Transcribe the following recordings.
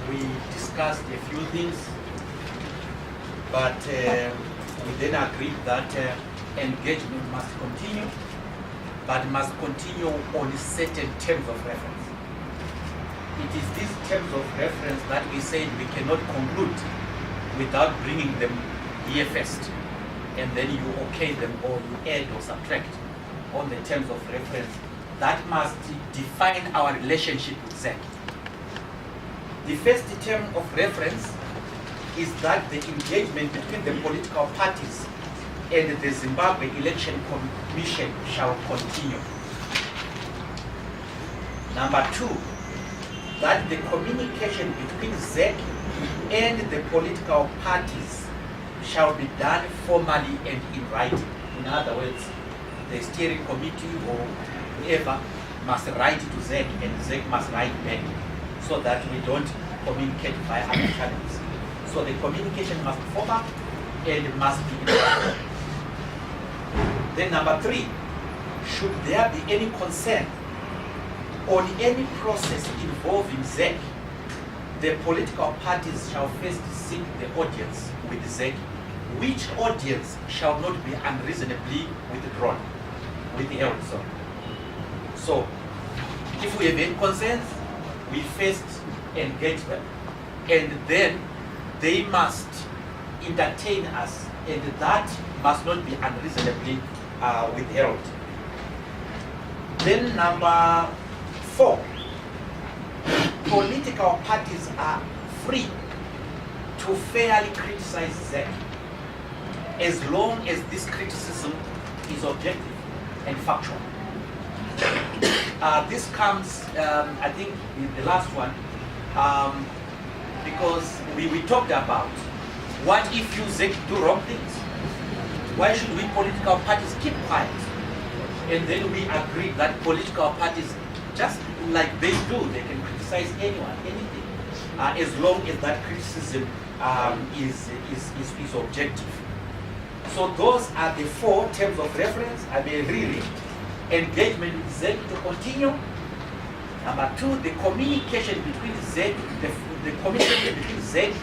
we discussed a few things, but we then agreed that engagement must continue, but must continue on certain terms of reference. It is these terms of reference that we said we cannot conclude without bringing them here first, and then you okay them or you add or subtract on the terms of reference that must define our relationship with ZEC. The first term of reference is that the engagement between the political parties and the Zimbabwe Election Commission shall continue. Number two, that the communication between ZEC and the political parties shall be done formally and in writing. In other words, the steering committee or whoever must write to ZEC and ZEC must write back so that we don't communicate via other channels. So the communication must be formal and must be in writing. Then number three, should there be any concern on any process involving ZEC, the political parties shall first seek the audience with ZEC, which audience shall not be unreasonably withheld. So, if we have any concerns, we first engage them, and then they must entertain us, and that must not be unreasonably withheld. Then number four, political parties are free to fairly criticize ZEC as long as this criticism is objective and factual. This comes, I think, in the last one, because we talked about what if you ZEC do wrong things? Why should we political parties keep quiet? And then we agreed that political parties, just like they do, they can criticize anyone, anything, as long as that criticism is objective. So those are the four terms of reference. I mean, really, engagement with ZEC to continue. Number two, the communication between ZEC, the communication between ZEC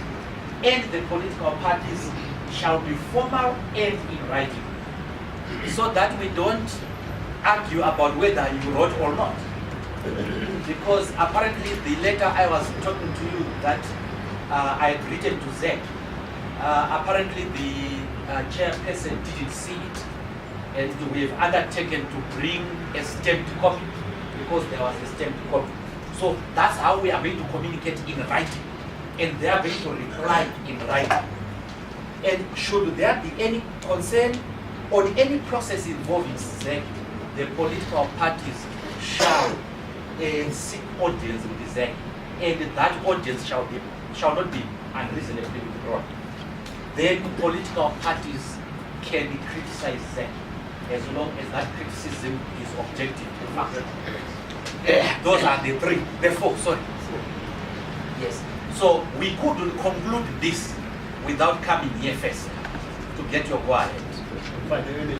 and the political parties shall be formal and in writing, so that we don't argue about whether you wrote or not. Because apparently the letter I was talking to you that I had written to ZEC, apparently the chairperson didn't see it, and we have undertaken to bring a stamped copy because there was a stamped copy. So that's how we are going to communicate in writing, and they are going to reply in writing. And should there be any concern on any process involving ZEC, the political parties shall seek audience with ZEC, and that audience shall not be unreasonably withdrawn. Then political parties can criticize ZEC as long as that criticism is objective and factual. Those are the four. Yes. So we couldn't conclude this without coming here first to get your go ahead.